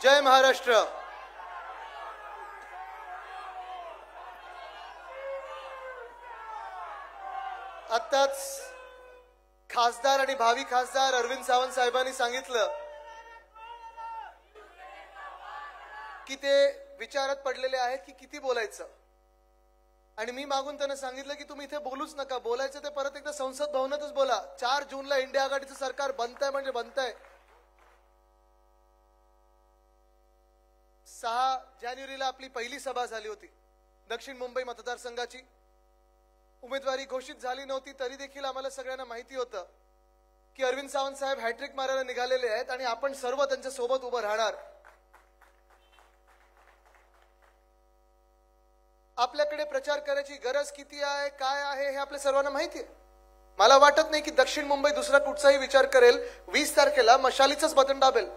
जय महाराष्ट्र। आत्ताच खासदार आणि भावी खासदार अरविंद सावंत साहेबांनी सांगितलं की ते विचारात पडलेले आहेत की किती बोलायचं, आणि मी मागून त्यांना सांगितलं की तुम्ही इथे बोलूच नका, बोलायचं ते परत एकदा संसद भवनातच बोला। 4 जूनला इंडिया आघाडीचं सरकार बनतंय म्हणजे बनतंय। 6 जानेवारीला आपली पहिली सभा झाली होती। दक्षिण मुंबई मतदारसंघाची उमेदवारी घोषित झाली नव्हती तरी देखील आम्हाला सगळ्यांना माहिती होतं की अरविंद सावंत साहेब हॅट्रिक मारायला निघालेले आहेत आणि आपण सर्व त्यांच्या सोबत उभं राहणार। आपल्याकडे प्रचार करायची गरज किती आहे, काय आहे हे आपल्या सर्वांना माहिती आहे। मला वाटत नाही की दक्षिण मुंबई दुसरा कुठचाही विचार करेल 20 तारखेला मशालीचंच बटन दाबेल,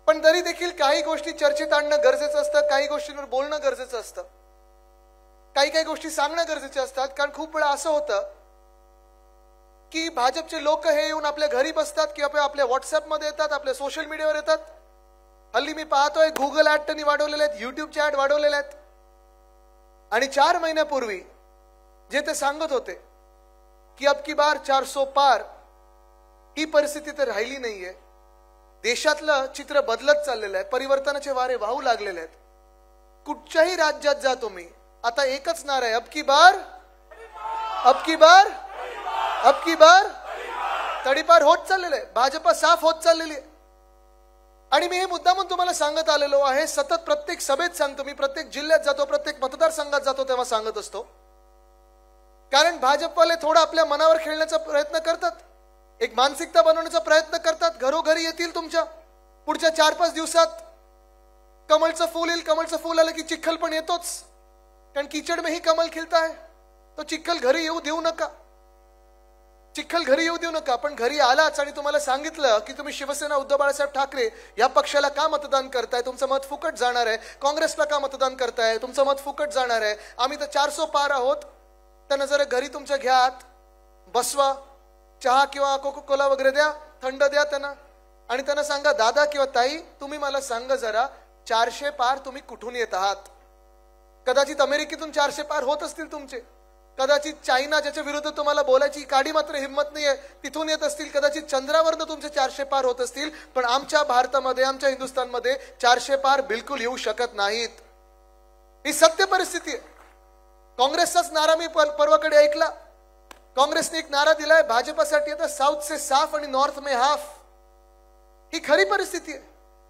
पण तरी देखील काही गोष्टी चर्चेत आणणं गरजेचं असतं, काही गोष्टींवर बोलणं गरजेचं असतं, काही गोष्टी सांगणं गरजेचे असतात। कारण खूप वेळा असं होतं की भाजपचे लोक हे येऊन आपल्या घरी बसतात किंवा आपल्या व्हॉट्सअप मध्ये येतात, आपल्या सोशल मीडियावर येतात। हल्ली मी पाहतोय गुगल ऍड त्यांनी वाढवलेले आहेत, युट्यूबचे ऍड वाढवलेले आहेत, आणि 4 महिन्यापूर्वी जे ते सांगत होते की अब की बार 400 पार, ही परिस्थिती तर राहिली नाहीये। देशातलं चित्र बदलत चाललेलं आहे, परिवर्तनाचे वारे वाहू लागलेले आहेत। कुठच्याही राज्यात जा तुम्ही, आता एकच नारा आहे, अब की बार, अब की बार, अब की बार। तडीपार होत चाललेलं आहे, भाजपा साफ होत चाललेली आहे। आणि मी हे मुद्दामून तुम्हाला सांगत आलेलो आहे, सतत प्रत्येक सभेत सांगतो, मी प्रत्येक जिल्ह्यात जातो, प्रत्येक मतदारसंघात जातो तेव्हा सांगत असतो। कारण भाजपवाले थोडा आपल्या मनावर खेळण्याचा प्रयत्न करतात, एक मानसिकता बनवण्याचा प्रयत्न करतात। घरोघरी येतील तुमच्या पुढच्या 4-5 दिवसात। कमळचं फूल येईल, कमळचं फूल आलं की चिखल पण येतोच, कारण कीचड़ में ही कमल खिलता है। तो चिखल घरी येऊ देऊ नका, चिखल घरी येऊ देऊ नका। पण घरी आलाच आणि तुम्हाला सांगितलं की तुम्ही शिवसेना उद्धव बाळासाहेब ठाकरे या पक्षाला का मतदान करताय, तुमचं मत फुकट जाणार आहे, काँग्रेसला का मतदान करताय, तुमचं मत फुकट जाणार आहे, आम्ही तर 400 पार आहोत, त्यांना जरा घरी तुमच्या घ्यात बसवा, चहा किंवा कोको कोला वगैरे द्या, थंड द्या त्यांना, आणि त्यांना सांगा दादा किंवा ताई तुम्ही मला सांगा जरा 400 पार तुम्ही कुठून येत आहात। कदाचित अमेरिकेतून 400 पार होत असतील तुमचे, कदाचित चायना ज्याच्या विरुद्ध तुम्हाला बोलायची काडी मात्र हिंमत नाहीये तिथून येत असतील, कदाचित चंद्रावरनं तुमचे 400 पार होत असतील, पण आमच्या भारतामध्ये, आमच्या हिंदुस्थानमध्ये 400 पार बिलकुल येऊ शकत नाहीत। ही सत्य परिस्थिती आहे। काँग्रेसचाच नारा मी परवाकडे ऐकला, काँग्रेसने एक नारा दिलाय भाजपासाठी, आता साऊथ से साफ आणि नॉर्थ में हाफ। ही खरी परिस्थिती आहे।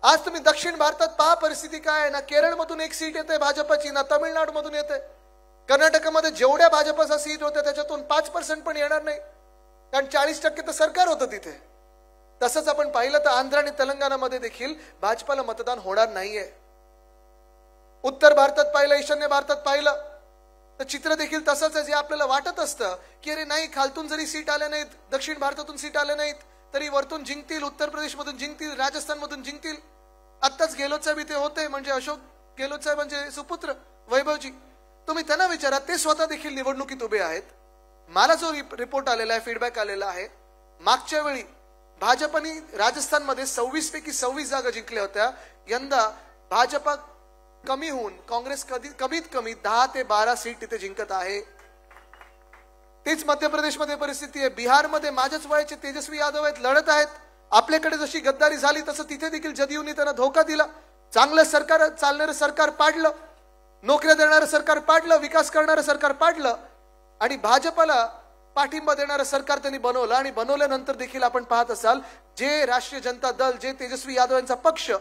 आज तुम्ही दक्षिण भारतात पहा परिस्थिती काय आहे ना, केरळमधून 1 सीट येते भाजपाची ना, तमिळनाडूमधून येते। कर्नाटकमध्ये जेवढ्या भाजपचा सीट होत्या त्याच्यातून 5% पण येणार नाही, कारण 40% तर सरकार होतं तिथे। तसंच आपण पाहिलं तर आंध्र आणि तेलंगणामध्ये देखील भाजपाला मतदान होणार नाहीये। उत्तर भारतात पाहिलं, ईशान्य भारतात पाहिलं तर चित्र देखील तसंच आहे, जे आपल्याला वाटत असतं की अरे नाही, खालतून जरी सीट आल्या नाहीत, दक्षिण भारतातून सीट आल्या नाहीत तरी वरतून जिंकतील, उत्तर प्रदेशमधून जिंकतील, राजस्थानमधून जिंकतील। आत्ताच गेहलोत साहेब इथे होते, म्हणजे अशोक गेहलोत साहेब म्हणजे सुपुत्र वैभवजी, तुम्ही त्यांना विचारा, ते स्वतः देखील निवडणुकीत उभे आहेत। मला जो रिपोर्ट आलेला आहे, फीडबॅक आलेला आहे, मागच्या वेळी भाजपने राजस्थानमध्ये 26 पैकी 26 जागा जिंकल्या होत्या, यंदा भाजपा कमी होऊन काँग्रेस कमीत कमी 10 ते 12 सीट तिथे जिंकत आहे। तेच मध्य प्रदेशमध्ये परिस्थिती आहे, बिहारमध्ये माझ्याच वयाचे तेजस्वी यादव आहेत, लढत आहेत। आपल्याकडे जशी गद्दारी झाली तसं तिथे देखील जदयूने त्यांना धोका दिला। चांगलं सरकार चालणारं सरकार पाडलं, नोकऱ्या देणारं सरकार पाडलं, विकास करणारं सरकार पाडलं, आणि भाजपला पाठिंबा देणारं सरकार त्यांनी बनवलं। आणि बनवल्यानंतर देखील आपण पाहत असाल, जे राष्ट्रीय जनता दल, जे तेजस्वी यादव यांचा पक्ष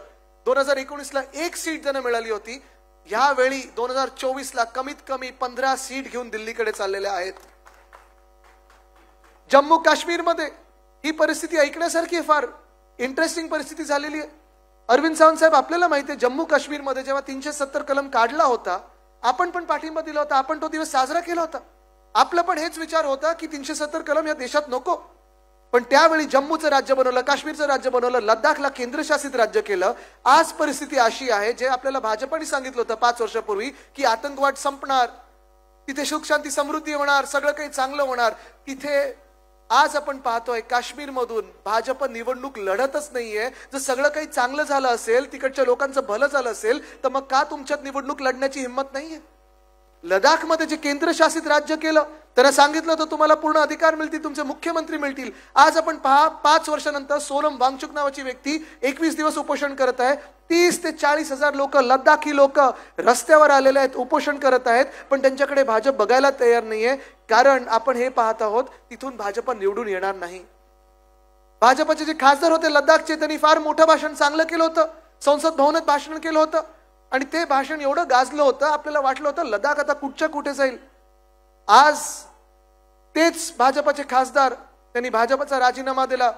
2019ला 1 सीट त्यांना मिळाली होती, यावेळी 2024ला कमीत कमी 15 सीट घेऊन दिल्लीकडे चाललेल्या आहेत। जम्मू काश्मीरमध्ये ही परिस्थिती ऐकण्यासारखी आहे, फार इंटरेस्टिंग परिस्थिती झालेली आहे। अरविंद सावंत साहेब, आपल्याला माहिती आहे जम्मू काश्मीरमध्ये जेव्हा 370 कलम काढला होता, आपण पण पाठिंबा दिला होता, आपण तो दिवस साजरा केला होता। आपला पण हेच विचार होता की 370 कलम या देशात नको, पण त्यावेळी जम्मूचं राज्य बनवलं, काश्मीरचं राज्य बनवलं, लडाखला केंद्रशासित राज्य केलं। आज परिस्थिती अशी आहे, जे आपल्याला भाजपाने सांगितलं होतं 5 वर्षापूर्वी की आतंकवाद संपणार, तिथे सुख शांती समृद्धी होणार, सगळं काही चांगलं होणार, तिथे आज आपण पाहतोय काश्मीरमधून भाजप निवडणूक लढतच नाहीये. जर सगळं काही चांगलं झालं असेल, तिकडच्या लोकांचं भलं झालं असेल, तर मग का तुमच्यात निवडणूक लढण्याची हिंमत नाहीये? लडाखमध्ये जे केंद्रशासित राज्य केलं, त्यांना सांगितलं होतं तुम्हाला पूर्ण अधिकार मिळतील, तुमचे मुख्यमंत्री मिळतील. आज आपण पहा 5 वर्षानंतर सोनम वांगचुक नावाची व्यक्ती 21 दिवस उपोषण करत आहे. 30 ते 40 हजार लोक, लडाखी लोक रस्त्यावर आलेले आहेत, उपोषण करत आहेत. पण त्यांच्याकडे भाजप बघायला तयार नाहीये, कारण आपण हे पाहत आहोत तिथून भाजप निवडून येणार नाही. भाजपचे जे खासदार होते लडाखचे, त्यांनी फार मोठं भाषण चांगलं केलं होतं, संसद भवनात भाषण केलं होतं. आणि ते भाषण एवढं गाजलं होतं, आपल्याला वाटलं होतं लडाख आता कुठच्या कुठे जाईल. आज तेच भाजपचे खासदार, त्यांनी भाजपचा राजीनामा दिला.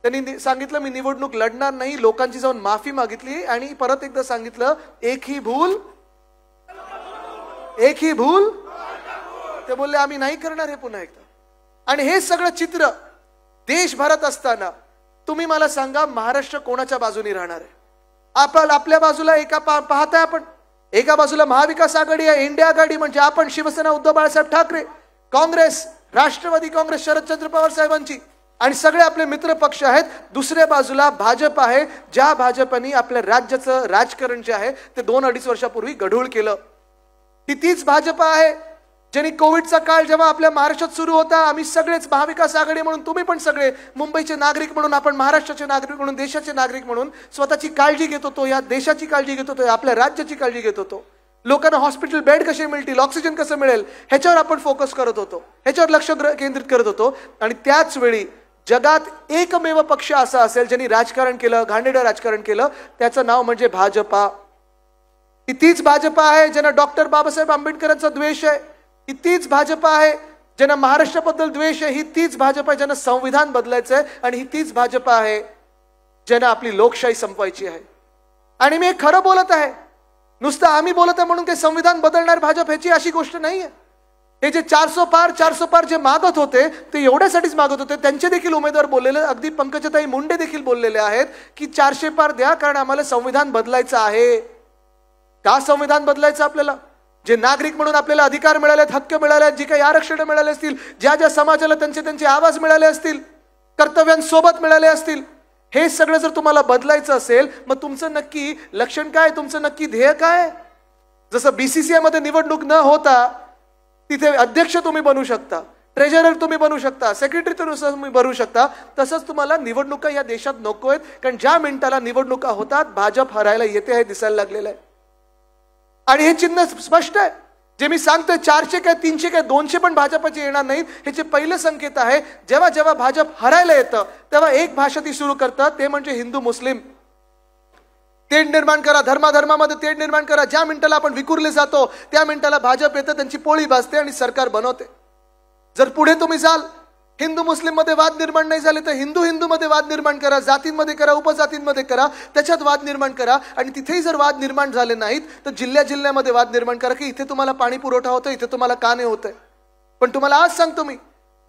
त्यांनी सांगितलं मी निवडणूक लढणार नाही, लोकांची जाऊन माफी मागितली आणि परत एकदा सांगितलं एक ही भूल. ते बोलले आम्ही नाही करणार हे पुन्हा एकदा. आणि हे सगळं चित्र देशभरात असताना तुम्ही मला सांगा महाराष्ट्र कोणाच्या बाजूने राहणार आहे? आपल्या बाजूला पाहताय आपण, एका बाजूला महाविकास आघाडी आहे, इंडिया आघाडी म्हणजे आपण, शिवसेना उद्धव बाळासाहेब ठाकरे, काँग्रेस, राष्ट्रवादी काँग्रेस शरदचंद्र पवार साहेबांची आणि सगळे आपले मित्र पक्ष आहेत. दुसऱ्या बाजूला भाजप आहे, ज्या भाजपनी आपल्या राज्याचं राजकारण जे आहे ते 2-2.5 वर्षापूर्वी गढूळ केलं. तीच भाजप आहे ज्यांनी कोविडचा काळ जेव्हा आपल्या महाराष्ट्रात सुरू होता, आम्ही सगळेच महाविकास आघाडी म्हणून, तुम्ही पण सगळे मुंबईचे नागरिक म्हणून, आपण महाराष्ट्राचे नागरिक म्हणून, देशाचे नागरिक म्हणून स्वतःची काळजी घेत होतो, या देशाची काळजी घेत होतो, आपल्या राज्याची काळजी घेत होतो. लोकांना हॉस्पिटल बेड कसे मिळतील, ऑक्सिजन कसं मिळेल, ह्याच्यावर आपण फोकस करत होतो, ह्याच्यावर लक्ष केंद्रित करत होतो. आणि त्याच वेळी जगात एकमेव पक्ष असा असेल ज्यांनी राजकारण केलं, घाणेरडं राजकारण केलं, त्याचं नाव म्हणजे भाजपा. तीच भाजपा आहे ज्यांना डॉक्टर बाबासाहेब आंबेडकरांचा द्वेष आहे. ही तीच भाजपा आहे ज्यांना महाराष्ट्राबद्दल द्वेष आहे. ही तीच भाजपा आहे ज्यांना संविधान बदलायचं आहे. आणि ही तीच भाजपा आहे ज्यांना आपली लोकशाही संपवायची आहे. आणि मी खरं बोलत आहे, नुसतं आम्ही बोलत आहे म्हणून काही संविधान बदलणार भाजप ह्याची अशी गोष्ट नाहीये. हे जे 400 पार जे मागत होते ते एवढ्यासाठीच मागत होते. त्यांचे देखील उमेदवार बोललेले, अगदी पंकजाताई मुंडे देखील बोललेले आहेत की 400 पार द्या, कारण आम्हाला संविधान बदलायचं आहे. का संविधान बदलायचं आपल्याला? जे नागरिक म्हणून आपल्याला अधिकार मिळालेत, हक्क मिळाले, जी काही आरक्षण मिळाले असतील, ज्या ज्या समाजाला त्यांचे आवाज मिळाले असतील, कर्तव्यांसोबत मिळाले असतील, हे सगळं जर तुम्हाला बदलायचं असेल, मग तुमचं नक्की लक्षण काय, तुमचं नक्की ध्येय काय? जसं बीसीसीआय मध्ये निवडणूक न होता तिथे अध्यक्ष तुम्ही बनू शकता, ट्रेजरर तुम्ही बनू शकता, सेक्रेटरी तुम्ही बनू शकता, तसंच तुम्हाला निवडणुका या देशात नको आहेत. कारण ज्या मिनिटाला निवडणुका होतात भाजप हरायला येते हे दिसायला लागलेलं आहे. आणि हे चिन्ह स्पष्ट आहे. जे मी सांगतोय 400 काय 300 काय 200 पण भाजपचे येणार नाहीत, ह्याचे पहिले संकेत आहे. जेव्हा जेव्हा भाजप हरायला येतं तेव्हा एक भाषा ती सुरू करतात, ते म्हणजे हिंदू मुस्लिम तेढ निर्माण करा, धर्माधर्मामध्ये तेढ निर्माण करा. ज्या मिनिटाला आपण विखुरले जातो त्या मिनिटाला भाजप येतं, त्यांची पोळी भाजते आणि सरकार बनवते. जर पुढे तुम्ही जाल, हिंदू मुस्लिम मध्ये वाद निर्माण नाही झाले तर हिंदू हिंदू मध्ये वाद निर्माण करा, जातींमध्ये करा, उपजातींमध्ये करा, त्याच्यात वाद निर्माण करा. आणि तिथेही जर वाद निर्माण झाले नाहीत तर जिल्ह्यामध्ये वाद निर्माण करा की इथे तुम्हाला पाणी पुरवठा होतोय, इथे तुम्हाला का नाही होतंय. पण तुम्हाला आज सांगतो मी,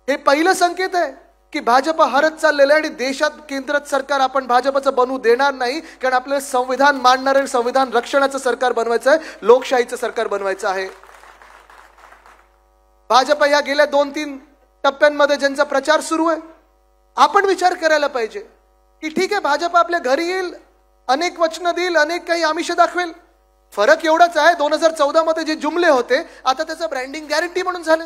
हे पहिलं संकेत आहे की भाजप हरत चाललेलं आहे. आणि देशात केंद्रात सरकार आपण भाजपचं बनवू देणार नाही, कारण आपल्याला संविधान मांडणारे, संविधान रक्षणाचं सरकार बनवायचं आहे, लोकशाहीचं सरकार बनवायचं आहे. भाजप या गेल्या 2-3 टप्प्यांमध्ये ज्यांचा प्रचार सुरू आहे, आपण विचार करायला पाहिजे की ठीक आहे, भाजप आपल्या घरी येईल, अनेक वचनं देईल, अनेक काही आमिष दाखवेल. फरक एवढाच आहे, 2014 मध्ये जे जुमले होते आता त्याचं ब्रँडिंग गॅरंटी म्हणून झाले.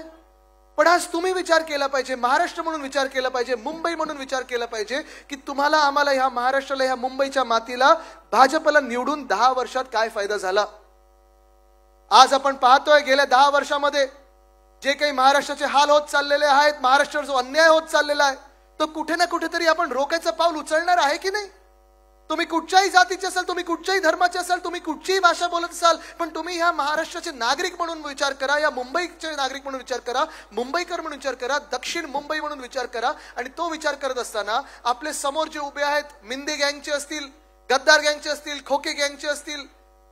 पण आज तुम्ही विचार केला पाहिजे, महाराष्ट्र म्हणून विचार केला पाहिजे, मुंबई म्हणून विचार केला पाहिजे की तुम्हाला, आम्हाला, ह्या महाराष्ट्राला, ह्या मुंबईच्या मातीला भाजपला निवडून 10 वर्षात काय फायदा झाला. आज आपण पाहतोय गेल्या 10 वर्षामध्ये जे काही महाराष्ट्राचे हाल होत चाललेले आहेत, महाराष्ट्रावर जो अन्याय होत चाललेला आहे, तो कुठे ना कुठेतरी आपण रोखायचं पाऊल उचलणार आहे की नाही. तुम्ही कुठच्याही जातीचे असाल, तुम्ही कुठच्याही धर्माचे असाल, तुम्ही कुठचीही भाषा बोलत असाल, पण तुम्ही ह्या महाराष्ट्राचे नागरिक म्हणून विचार करा, या मुंबईचे नागरिक म्हणून विचार करा, मुंबईकर म्हणून विचार करा, दक्षिण मुंबई म्हणून विचार करा. आणि तो विचार करत असताना आपले समोर जे उभे आहेत, मिंदे गँगचे असतील, गद्दार गँगचे असतील, खोके गँगचे असतील,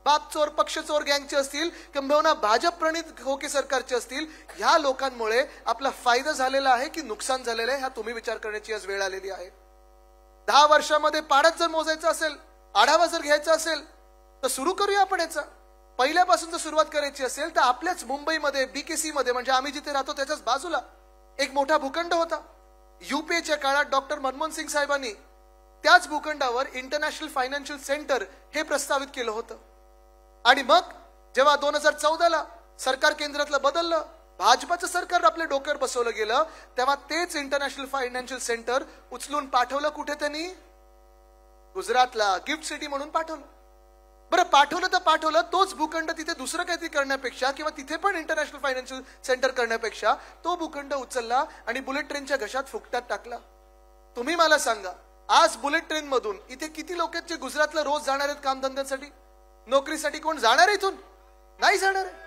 बाप चोर पक्ष चोर गँगचे असतील, किंबहुना भाजप प्रणित खोके सरकारचे असतील, ह्या लोकांमुळे आपला फायदा झालेला आहे की नुकसान झालेलं आहे, हा तुम्ही विचार करण्याची आज वेळ आलेली आहे. 10 वर्षामध्ये पाडत जर मोजायचं असेल, आढावा जर घ्यायचा असेल तर सुरू करूया आपण याचा. पहिल्यापासून जर सुरुवात करायची असेल तर आपल्याच मुंबईमध्ये BKC मध्ये, म्हणजे आम्ही जिथे राहतो त्याच्याच बाजूला एक मोठा भूखंड होता. युपीएच्या काळात डॉक्टर मनमोहन सिंग साहेबांनी त्याच भूखंडावर इंटरनॅशनल फायनान्शियल सेंटर हे प्रस्तावित केलं होतं. आणि मग जेव्हा 2014ला सरकार केंद्रातलं बदललं, भाजपाचं सरकार आपल्या डोक्यावर बसवलं गेलं, तेव्हा तेच इंटरनॅशनल फायनान्शियल सेंटर उचलून पाठवलं कुठे? त्यांनी गुजरातला गिफ्ट सिटी म्हणून पाठवलं. बरं, पाठवलं तर पाठवलं, तोच भूखंड तिथे दुसरं काहीतरी करण्यापेक्षा किंवा तिथे पण इंटरनॅशनल फायनान्शियल सेंटर करण्यापेक्षा तो भूखंड उचलला आणि बुलेट ट्रेनच्या घशात फुकटात टाकला. तुम्ही मला सांगा, आज बुलेट ट्रेन मधून इथे किती लोक आहेत जे गुजरातला रोज जाणार आहेत कामधंद्यासाठी, नोकरीसाठी? कोण जाणार आहे इथून? नाही जाणार आहे.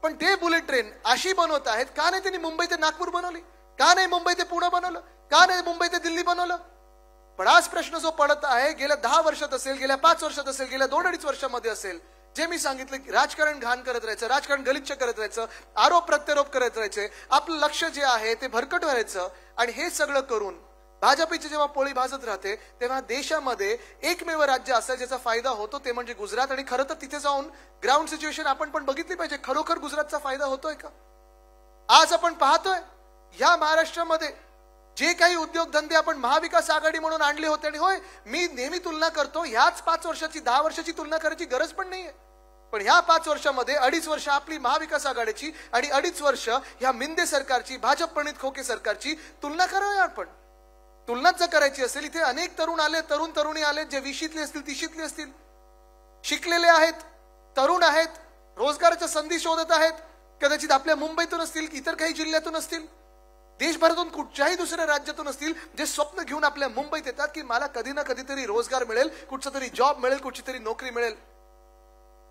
पण ते बुलेट ट्रेन अशी बनवत आहेत, का नाही त्यांनी मुंबई ते नागपूर बनवली? का नाही मुंबई ते पुणे बनवलं? का नाही मुंबई ते दिल्ली बनवलं? पण आज प्रश्न जो पडत आहे, गेल्या 10 वर्षात असेल, गेल्या 5 वर्षात असेल, गेल्या 2-2.5 वर्षामध्ये असेल, जे मी सांगितलं की राजकारण घाण करत राहायचं, राजकारण गलिच्छ करत राहायचं, आरोप प्रत्यारोप करत राहायचे, आपलं लक्ष जे आहे ते भरकट व्हायचं. आणि हे सगळं करून भाजपची जेव्हा पोळी भाजत राहते, तेव्हा देशामध्ये एकमेव राज्य असं ज्याचा फायदा होतो ते म्हणजे गुजरात. आणि खरं तर तिथे जाऊन ग्राउंड सिच्युएशन आपण पण बघितली पाहिजे, खरोखर गुजरातचा फायदा होतोय का? आज आपण पाहतोय या महाराष्ट्रामध्ये जे काही उद्योगधंदे आपण महाविकास आघाडी म्हणून आणले होते, आणि होय मी नेहमी तुलना करतो, ह्याच 5 वर्षाची 10 वर्षाची तुलना करायची गरज पण नाहीये. पण ह्या 5 वर्षामध्ये 2.5 वर्ष आपली महाविकास आघाडीची आणि 2.5 वर्ष ह्या मिंदे सरकारची, भाजप प्रणित खोके सरकारची तुलना करूया आपण. तुलनाच जर करायची असेल, इथे अनेक तरुण आले, तरुणी आले, जे 20शीतले असतील, 30शीतले असतील, शिकलेले आहेत, तरुण आहेत, रोजगाराच्या संधी शोधत आहेत, कदाचित आपल्या मुंबईतून असतील, इतर काही जिल्ह्यातून असतील, देशभरातून कुठच्याही दुसऱ्या राज्यातून असतील, जे स्वप्न घेऊन आपल्या मुंबईत येतात की मला कधी ना कधीतरी रोजगार मिळेल, कुठचा तरी जॉब मिळेल, कुठची तरी नोकरी मिळेल.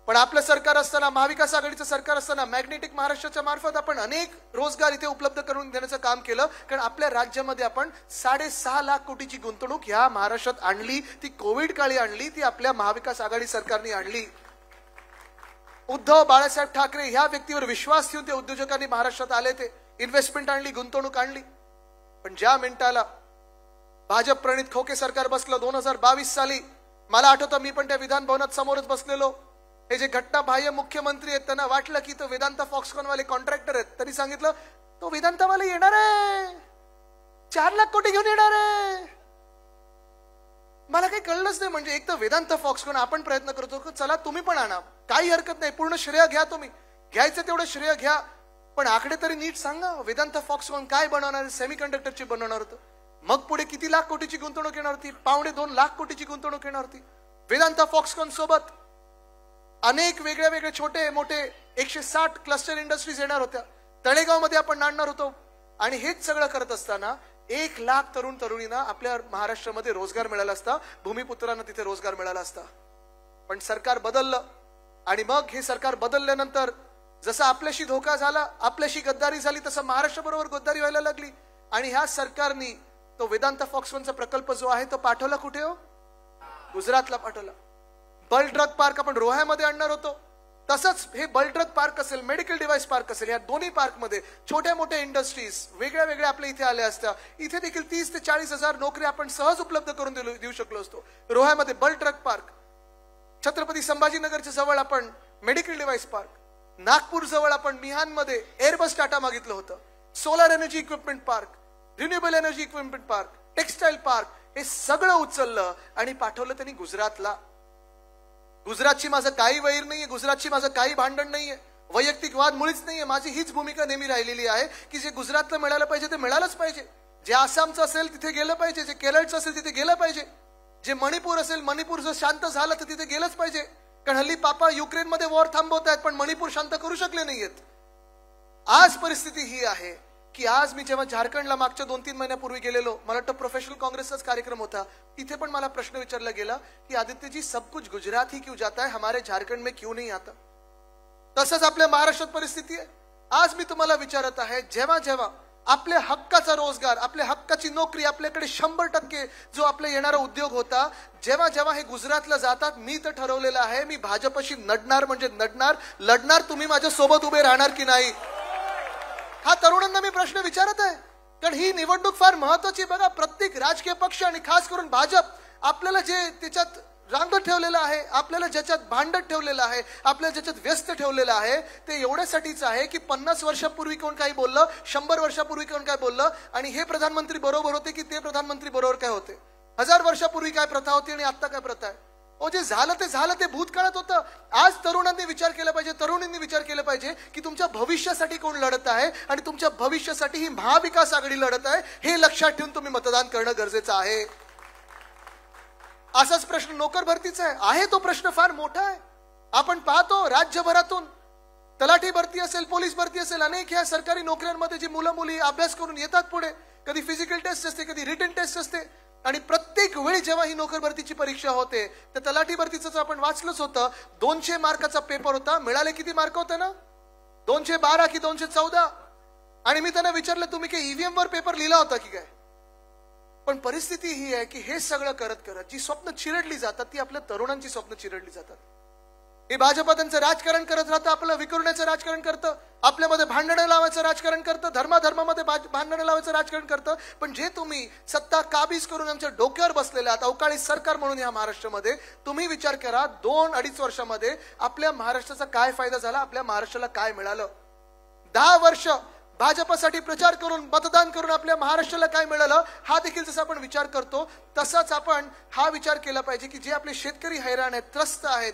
पण आपलं सरकार असताना, महाविकास आघाडीचं सरकार असताना, मॅग्नेटिक महाराष्ट्राच्या मार्फत आपण अनेक रोजगार इथे उपलब्ध करून देण्याचं काम केलं. कारण आपल्या राज्यामध्ये आपण 6.5 लाख कोटीची गुंतवणूक ह्या महाराष्ट्रात आणली. ती कोविड काळी आणली, ती आपल्या महाविकास आघाडी सरकारने आणली. उद्धव बाळासाहेब ठाकरे ह्या व्यक्तीवर विश्वास ठेवून ते उद्योजकांनी महाराष्ट्रात आले, ते इन्व्हेस्टमेंट आणली, गुंतवणूक आणली. पण ज्या मिनिटाला भाजप प्रणित खोके सरकार बसलं 2022 साली, मला आठवतं मी पण त्या विधान भवनात समोरच बसलेलो. हे जे घटनाबाह्य मुख्यमंत्री आहेत त्यांना वाटलं की तो वेदांता फॉक्सकॉन वाले कॉन्ट्रॅक्टर आहेत, त्यांनी सांगितलं तो वेदांतावाले येणार आहे, 4 लाख कोटी घेऊन येणार आहे. मला काही कळलंच नाही. म्हणजे एक तर वेदांता फॉक्सकॉन आपण प्रयत्न करतो, चला तुम्ही पण आणा, काही हरकत नाही, पूर्ण श्रेय घ्या, तुम्ही घ्यायचं तेवढं श्रेय घ्या, पण आकडे तरी नीट सांगा. वेदांता फॉक्सकॉन काय बनवणार? सेमीकंडक्टरची बनवणार होतं. मग पुढे किती लाख कोटीची गुंतवणूक येणार होती? 2.25 लाख कोटीची गुंतवणूक येणार होती. वेदांता फॉक्सकॉन सोबत अनेक वेगळे छोटे मोठे 160 क्लस्टर इंडस्ट्रीज येणार होत्या. तळेगावमध्ये आपण आणणार होतो. आणि हेच सगळं करत असताना 1 लाख तरुणींना आपल्या महाराष्ट्रामध्ये रोजगार मिळाला असता, भूमिपुत्रांना तिथे रोजगार मिळाला असता. पण सरकार बदललं. आणि मग हे सरकार बदलल्यानंतर जसं आपल्याशी धोका झाला, आपल्याशी गद्दारी झाली, तसं महाराष्ट्राबरोबर गद्दारी व्हायला लागली. आणि ह्या सरकारने तो वेदांता फॉक्सकॉनचा प्रकल्प जो आहे तो पाठवला कुठे? हो, गुजरातला पाठवला. बल्क ड्रग पार्क आपण रोह्यामध्ये आणणार होतो, तसंच हे बल्क ड्रग पार्क असेल, मेडिकल डिव्हाइस पार्क असेल, या दोन्ही पार्कमध्ये छोट्या मोठ्या इंडस्ट्रीज वेगळ्या आपल्या इथे आल्या असत्या. इथे देखील 30 ते 40 हजार नोकरी आपण सहज उपलब्ध करून देऊ शकलो असतो. रोह्यामध्ये बल्क ड्रग पार्क, छत्रपती संभाजीनगरच्या जवळ आपण मेडिकल डिव्हाइस पार्क, नागपूर जवळ आपण मिहानमध्ये एअरबस टाटा मागितलं होतं, solar energy equipment park, renewable energy equipment park, textile park, हे सगळं उचललं आणि पाठवलं त्यांनी गुजरातला. गुजरातची माझं काही वैर नाहीये, गुजरातची माझं काही भांडण नाहीये, वैयक्तिक वाद मुळीच नाहीये. माझी हीच भूमिका नेहमी राहिलेली आहे की जे गुजरातला मिळालं पाहिजे ते मिळालंच पाहिजे. जे आसामचं असेल तिथे गेलं पाहिजे, जे केरळचं असेल तिथे गेलं पाहिजे, जे मणिपूर असेल, मणिपूर जर शांत झालं तर तिथे गेलंच पाहिजे. कारण हल्ली पापा युक्रेनमध्ये वॉर थांबवत आहेत, पण मणिपूर शांत करू शकले नाहीयेत. आज परिस्थिती ही आहे की आज मी जेव्हा झारखंडला मागच्या 2-3 महिन्यापूर्वी गेलेलो, मला वाटतं प्रोफेशनल काँग्रेसचाच कार्यक्रम होता, तिथे पण मला प्रश्न विचारला गेला की आदित्य जी सब कुछ गुजरात ही क्यों जाता है, हमारे झारखंड में क्यों नहीं आता? तसंच आपल्या महाराष्ट्रात परिस्थिती आहे. आज मी तुम्हाला विचारत आहे, जेव्हा जेव्हा आपल्या हक्काचा रोजगार, आपल्या हक्काची नोकरी, आपल्याकडे 100% जो आपला येणारा उद्योग होता, जेव्हा जेव्हा हे गुजरातला जातात, मी तर ठरवलेलं आहे मी भाजपशी नडणार म्हणजे नडणार, लढणार. तुम्ही माझ्या सोबत उभे राहणार की नाही? हा तरुणांना मी प्रश्न विचारत आहे. कारण ही निवडणूक फार महत्वाची. बघा, प्रत्येक राजकीय पक्ष आणि खास करून भाजप आपल्याला जे त्याच्यात रांगत ठेवलेलं आहे, आपल्याला ज्याच्यात भांडत ठेवलेलं आहे, आपल्याला ज्याच्यात व्यस्त ठेवलेलं आहे, ते एवढ्यासाठीच आहे की 50 वर्षापूर्वी कोण काही बोललं, 100 वर्षापूर्वी कोण काय बोललं आणि हे प्रधानमंत्री बरोबर होते की ते प्रधानमंत्री बरोबर काय होते, 1000 वर्षापूर्वी काय प्रथा होती आणि आता काय प्रथा आहे. जे झालं ते भूतकाळात होतं. आज तरुणांनी विचार केला पाहिजे, तरुणींनी विचार केला पाहिजे की तुमच्या भविष्यासाठी कोण लढत आहे आणि तुमच्या भविष्यासाठी ही महाविकास आघाडी लढत आहे, हे लक्षात ठेवून तुम्ही मतदान करणं गरजेचं आहे. असाच प्रश्न नोकर भरतीचा आहे. तो प्रश्न फार मोठा आहे. आपण पाहतो राज्यभरातून तलाठी भरती असेल, पोलीस भरती असेल, अनेक ह्या सरकारी नोकऱ्यांमध्ये जी मुलं मुली अभ्यास करून येतात पुढे, कधी फिजिकल टेस्ट असते, कधी रिटन टेस्ट असते आणि प्रत्येक वेळी जेव्हा ही नोकर भरतीची परीक्षा होते, तर तलाठी भरतीचं आपण वाचलंच होतं, 200 मार्काचा पेपर होता. मिळाले किती मार्क होते ना, 212 की 214. आणि मी त्यांना विचारलं तुम्ही काही ईव्हीएम वर पेपर लिहिला होता की काय. पण परिस्थिती ही आहे की हे सगळं करत करत जी स्वप्न चिरडली जातात ती आपल्या तरुणांची स्वप्न चिरडली जातात. हे भाजप त्यांचं राजकारण करत राहतं, आपलं विखुरण्याचं राजकारण करतं, आपल्यामध्ये भांडणं लावायचं राजकारण करतं, धर्माधर्मामध्ये भांडणं लावायचं राजकारण करतं. पण जे तुम्ही सत्ता काबीज करून आमच्या डोक्यावर बसलेले आहात, अवकाळी सरकार म्हणून या महाराष्ट्रामध्ये, तुम्ही विचार करा 2-2.5 वर्षामध्ये आपल्या महाराष्ट्राचा काय फायदा झाला, आपल्या महाराष्ट्राला काय मिळालं. 10 वर्ष भाजपसाठी प्रचार करून मतदान करून आपल्या महाराष्ट्राला काय मिळालं, हा देखील जसा आपण विचार करतो तसाच आपण हा विचार केला पाहिजे की जे आपले शेतकरी हैराण आहेत, त्रस्त आहेत,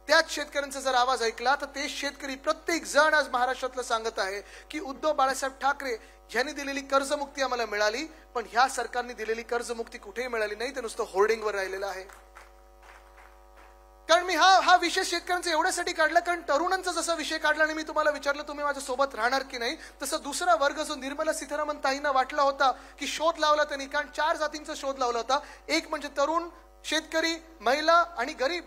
त्याच शेतकऱ्यांचा जर आवाज ऐकला तर ते शेतकरी प्रत्येक जण आज महाराष्ट्रातलं सांगत आहे की उद्धव बाळासाहेब ठाकरे यांनी दिलेली कर्जमुक्ती आम्हाला मिळाली, पण ह्या सरकारने दिलेली कर्जमुक्ती कुठेही मिळाली नाही, ते नुसतं होर्डिंगवर राहिलेलं आहे. कारण मी हा विषय शेतकऱ्यांचा एवढ्यासाठी काढला कारण तरुणांचा जसा विषय काढला आणि मी तुम्हाला विचारलं तुम्ही माझ्या सोबत राहणार की नाही, तसं दुसरा वर्ग जो निर्मला सीतारामन ताईंना वाटला होता की शोध लावला त्यांनी, कारण 4 जातींचा शोध लावला होता. एक म्हणजे तरुण, शेतकरी, महिला आणि गरीब.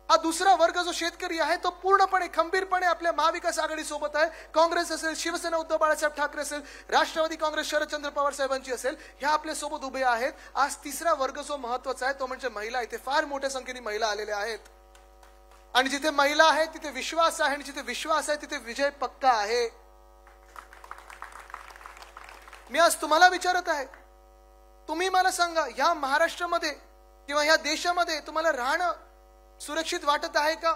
हा दुसरा वर्ग जो शेतकरी आहे तो पूर्णपणे खंबीरपणे आपल्या महाविकास आघाडी सोबत आहे. काँग्रेस असेल, शिवसेना उद्धव बाळासाहेब ठाकरे असेल, राष्ट्रवादी काँग्रेस शरदचंद्र पवार साहेबांची असेल, ह्या आपल्या सोबत उभे आहेत. आज तिसरा वर्ग जो महत्वाचा आहे तो म्हणजे महिला. इथे फार मोठ्या संख्येने महिला आलेल्या आहेत आणि जिथे महिला आहे तिथे विश्वास आहे आणि जिथे विश्वास आहे तिथे विजय पक्का आहे. मी आज तुम्हाला विचारत आहे, तुम्ही मला सांगा या महाराष्ट्रामध्ये किंवा या देशामध्ये तुम्हाला राहणं सुरक्षित वाटत आहे का?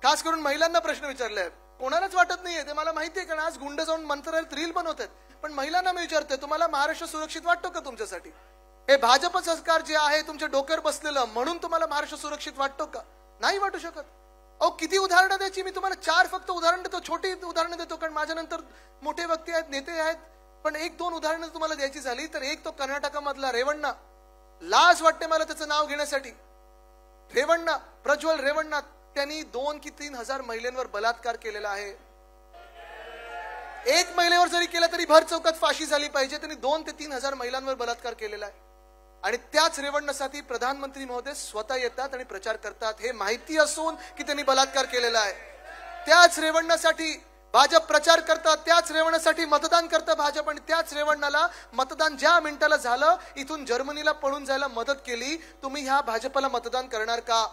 खास करून महिलांना प्रश्न विचारलाय. कोणालाच वाटत नाहीये ते मला माहितीये, कारण आज गुंड जाऊन मंत्रालयात रील बनवतात. पण महिलांना मी विचारतोय, तुम्हाला महाराष्ट्र सुरक्षित वाटतो का तुमच्यासाठी? हे भाजप सरकार जे आहे तुमच्या डोक्यावर बसलेलं, म्हणून तुम्हाला महाराष्ट्र सुरक्षित वाटतो का? नाही वाटू शकत. अहो किती उदाहरणं द्यायची, मी तुम्हाला 4 फक्त उदाहरण देतो, छोटी उदाहरणं देतो, कारण माझ्यानंतर मोठे व्यक्ती आहेत, नेते आहेत. पण 1-2 उदाहरणं तुम्हाला द्यायची झाली तर एक तो कर्नाटकामधला रेवण्णा. लाज वाटते मला त्याचं नाव घेण्यासाठी. रेवण्णा, प्रज्वल रेवण्णा, त्यांनी 2 की 3 हजार महिलांवर बलात्कार केलेला आहे. एक महिलेवर जरी केला तरी भर चौकात फाशी झाली पाहिजे. त्यांनी 2 ते 3 हजार महिलांवर बलात्कार केलेला आहे. आणि त्याच रेवण्णासाठी प्रधानमंत्री महोदय स्वतः येतात आणि प्रचार करतात, हे माहिती असून की त्यांनी बलात्कार केलेला आहे. त्याच रेवण्णासाठी भाजप प्रचार करतात, त्याच रेवण्यासाठी मतदान करतं भाजप. आणि त्याच रेवण्याला मतदान ज्या मिनिटाला झालं, इथून जर्मनीला पळून जायला मदत केली. तुम्ही ह्या भाजपला मतदान करणार का?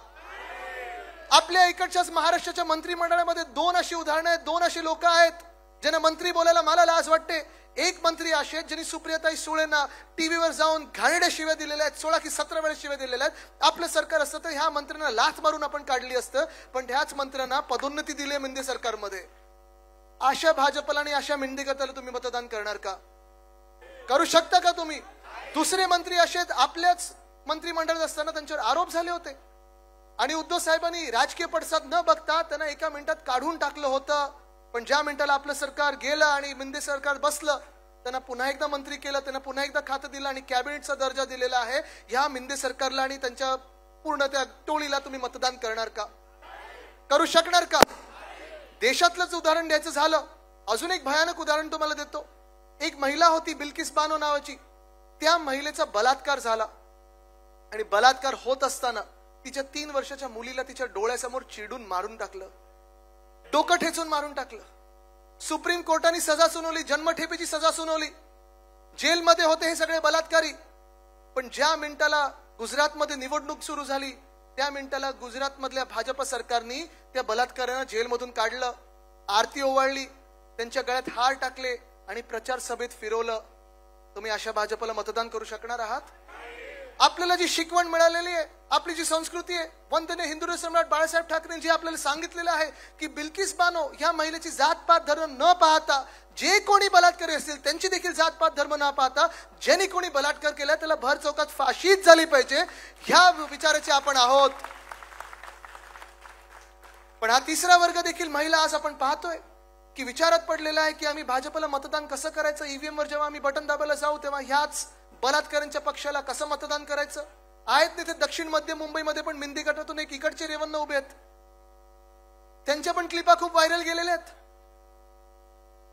आपल्या इकडच्याच महाराष्ट्राच्या मंत्रिमंडळामध्ये 2 अशी उदाहरणं आहेत, 2 असे लोक आहेत ज्यांना मंत्री बोलायला मला लाज वाटते. एक मंत्री असे ज्यांनी सुप्रियाताई सुळेंना टीव्हीवर जाऊन घाणेरड्या शिव्या दिलेल्या आहेत, 16 की 17 वेळा शिव्या दिलेल्या आहेत. आपलं सरकार असतं तर ह्या मंत्र्यांना लाथ मारून आपण काढली असतं, पण ह्याच मंत्र्यांना पदोन्नती दिली मिंदे सरकारमध्ये. अशा भाजपला आणि अशा मिंदेगताला तुम्ही मतदान करणार का? करू शकता का तुम्ही? दुसरे मंत्री असे आपल्याच मंत्रिमंडळात असताना त्यांच्यावर आरोप झाले होते आणि उद्धव साहेबांनी राजकीय पडसाद न बघता त्यांना एका मिनिटात काढून टाकलं होतं. पण ज्या मिनिटाला आपलं सरकार गेलं आणि मिंदे सरकार बसलं, त्यांना पुन्हा एकदा मंत्री केलं, त्यांना पुन्हा एकदा खातं दिलं आणि कॅबिनेटचा दर्जा दिलेला आहे. ह्या मिंदे सरकारला आणि त्यांच्या पूर्ण त्या टोळीला तुम्ही मतदान करणार का? करू शकणार का? देशातलंच उदाहरण द्यायचं झालं, अजून एक भयानक उदाहरण तुम्हाला देतो. एक महिला होती बिल्किस बानो नावाची. त्या महिलेचा बलात्कार झाला आणि बलात्कार होत असताना तिच्या 3 वर्षाच्या मुलीला तिच्या डोळ्यासमोर चिरडून मारून टाकलं, डोकं ठेचून मारून टाकलं. सुप्रीम कोर्टाने सजा सुनावली, जन्मठेपेची सजा सुनावली. जेलमध्ये होते हे सगळे बलात्कारी. पण ज्या मिनिटाला गुजरातमध्ये निवडणूक सुरू झाली त्या मिनिटाला गुजरात मधल्या भाजप सरकारने त्या बलात्कारांना जेलमधून काढलं, आरती ओवाळली, त्यांच्या गळ्यात हार टाकले आणि प्रचार सभेत फिरवलं. तुम्ही अशा भाजपला मतदान करू शकणार आहात? आपल्याला जी शिकवण मिळालेली आहे, आपली जी संस्कृती आहे, वंदनीय हिंदू सम्राट बाळासाहेब ठाकरेंजी आपल्याला सांगितलेलं आहे की बिल्किस बानो ह्या महिलेची जातपात धर्म न पाहता जे कोणी बलात्कारी असतील त्यांची देखील जातपात धर्म न पाहता ज्यांनी कोणी बलात्कार केला त्याला भर चौकात फाशीच झाली पाहिजे, ह्या विचाराचे आपण आहोत. पण हा तिसरा वर्ग देखील महिला आज आपण पाहतोय की विचारात पडलेला आहे की आम्ही भाजपला मतदान कसं करायचं. ईव्हीएम वर जेव्हा आम्ही बटन दाबायला जाऊ तेव्हा ह्याच बलात्कारांच्या पक्षाला कसं मतदान करायचं. आहेत तिथे दक्षिण मध्य मुंबईमध्ये पण मिंदी गटातून एक इकडचे रेवन्न उभे आहेत, त्यांच्या पण क्लिपा खूप व्हायरल गेलेल्या आहेत.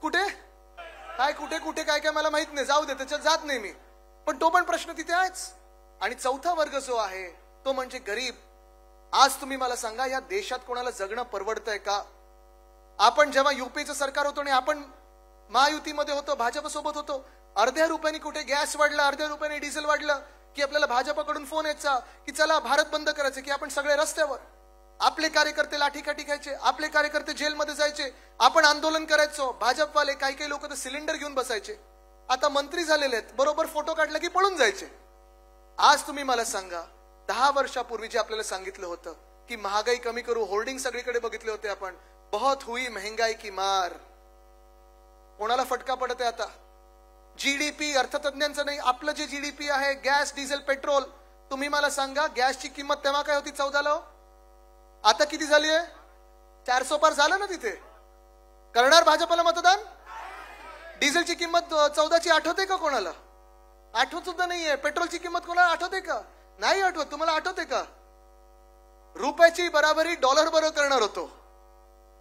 कुठे कुठे काय मला माहित नाही, जाऊ दे, त्याच्यात जात नाही मी, पण तो पण प्रश्न तिथे आहेच. आणि चौथा वर्ग जो आहे तो म्हणजे गरीब. आज तुम्ही मला सांगा, या देशात कोणाला जगणं परवडतंय का? आपण जेव्हा युपीचं सरकार होतो आणि आपण महायुतीमध्ये होतो, भाजपसोबत होतो, अर्ध्या रुपयांनी कुठे गॅस वाढला, अर्ध्या रुपयांनी डिझेल वाढलं की आपल्याला भाजपकडून फोन यायचा की चला भारत बंद करायचं, की आपण सगळे रस्त्यावर. आपले कार्यकर्ते लाठीकाठी खायचे, आपले कार्यकर्ते जेलमध्ये जायचे, आपण आंदोलन करायचो. भाजपवाले काही लोक तर सिलेंडर घेऊन बसायचे. आता मंत्री झालेले आहेत, बरोबर फोटो काढला की पळून जायचे. आज तुम्ही मला सांगा, 10 वर्षापूर्वी जे आपल्याला सांगितलं होतं की महागाई कमी करू, होर्डिंग सगळीकडे बघितले होते आपण, बहुत हुई महंगाई की मार, कोणाला फटका पडत आहे आता? जीडीपी अर्थतज्ञांचं नाही, आपलं जे जीडीपी आहे, गॅस, डिझेल, पेट्रोल, तुम्ही मला सांगा गॅसची किंमत तेव्हा काय होती 14ला, आता किती झाली आहे? 400 पार झालं ना. तिथे करणार भाजपला मतदान? डिझेलची किंमत 14ची आठवते का कोणाला? आठवत सुद्धा नाहीये. पेट्रोलची किंमत कोणाला आठवते का? नाही आठवत. तुम्हाला आठवते का? रुपयाची बराबरी डॉलर बरोबर करणार होतो.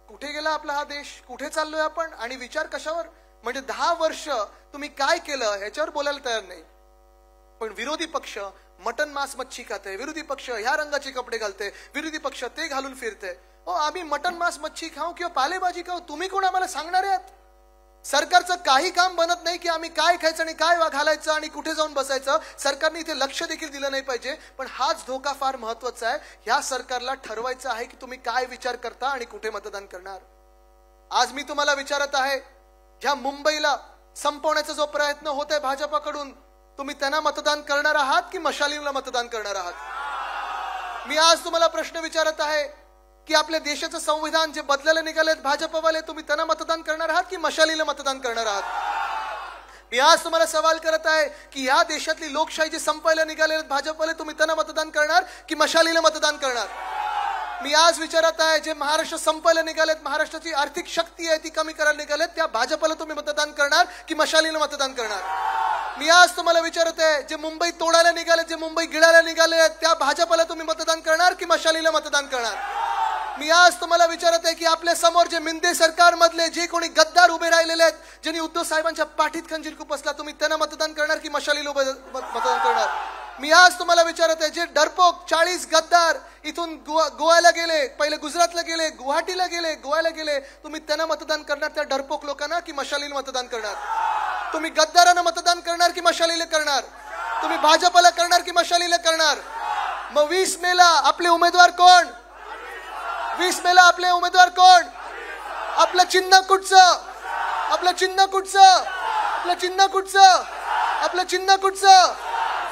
कुठे गेला आपला हा देश? कुठे चाललोय आपण? आणि विचार कशावर? म्हणजे 10 वर्ष तुम्ही काय केलं ह्याच्यावर बोलायला तयार नाही. पण विरोधी पक्ष मटन मांस मच्छी खाते, विरोधी पक्ष ह्या रंगाचे कपडे घालते, विरोधी पक्ष ते घालून फिरते. आम्ही मटन मांस मच्छी खाऊ किंवा पालेभाजी खाऊ, तुम्ही कोण आम्हाला सांगणार आहात? सरकारचं काही काम बनत नाही की आम्ही काय खायचं आणि काय घालायचं आणि कुठे जाऊन बसायचं. सरकारने इथे लक्ष देखील दिलं नाही पाहिजे. पण हाच धोका फार महत्वाचा आहे. ह्या सरकारला ठरवायचं आहे की तुम्ही काय विचार करता आणि कुठे मतदान करणार. आज मी तुम्हाला विचारत आहे, ह्या मुंबईला संपवण्याचा जो प्रयत्न होत आहे भाजपाकडून, तुम्ही त्यांना मतदान करणार आहात की मशालीला मतदान करणार आहात? मी आज तुम्हाला प्रश्न विचारत आहे की आपल्या देशाचं संविधान जे बदलायला निघालेत भाजपवाले, तुम्ही त्यांना मतदान करणार आहात की मशालीला मतदान करणार आहात? मी आज तुम्हाला सवाल करत आहे की या देशातली लोकशाही जे संपायला निघालेत भाजपवाले, तुम्ही त्यांना मतदान करणार की मशालीला मतदान करणार? मी आज विचारत आहे, जे महाराष्ट्र संपायला निघालेत, महाराष्ट्राची आर्थिक शक्ती आहे ती कमी करायला निघालेत, त्या भाजपला तुम्ही मतदान करणार की मशालीला मतदान करणार? मी आज तुम्हाला विचारत आहे, जे मुंबई तोडायला निघाले, जे मुंबई गिळायला निघाले, त्या भाजपला तुम्ही मतदान करणार की मशालीला मतदान करणार? मी आज तुम्हाला विचारत आहे की आपल्या समोर जे मिंदे सरकार मधले जे कोणी गद्दार उभे राहिलेले आहेत, ज्यांनी उद्धव साहेबांच्या पाठीत खंजीर खुपसला, तुम्ही त्यांना मतदान करणार की मशालीला मतदान करणार? मी आज तुम्हाला विचारत आहे, जे डरपोक 40 गद्दार इथून गोव्याला गेले, पहिले गुजरातला गेले, गुवाहाटीला गेले, गोव्याला गेले, तुम्ही त्यांना मतदान करणार त्या डरपोक लोकांना की मशालीला मतदान करणार? तुम्ही गद्दारांना मतदान करणार की मशालीला करणार? तुम्ही भाजपला करणार की मशालीला करणार? मग 20 मेला आपले उमेदवार कोण? 20 मेला आपले उमेदवार कोण? आपलं चिन्ह कुठचं? आपलं चिन्ह कुठचं? आपलं चिन्ह कुठचं? आपलं चिन्ह कुठचं?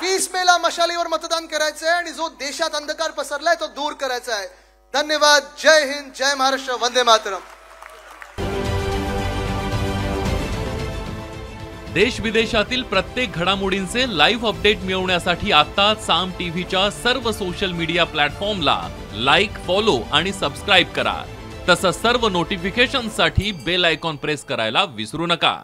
20 मेला मशालीवर मतदान करायचं आहे आणि जो देशात अंधकार पसरलाय तो दूर करायचा आहे. धन्यवाद. जय हिंद, जय महाराष्ट्र, वंदे मातरम. देश विदेशातील प्रत्येक घडामोडींचे लाईव्ह अपडेट मिळवण्यासाठी आता साम टीव्हीच्या सर्व सोशल मीडिया प्लॅटफॉर्मला लाईक, फॉलो आणि सबस्क्राईब करा. तसंच सर्व नोटिफिकेशनसाठी बेल आयकॉन प्रेस करायला विसरू नका.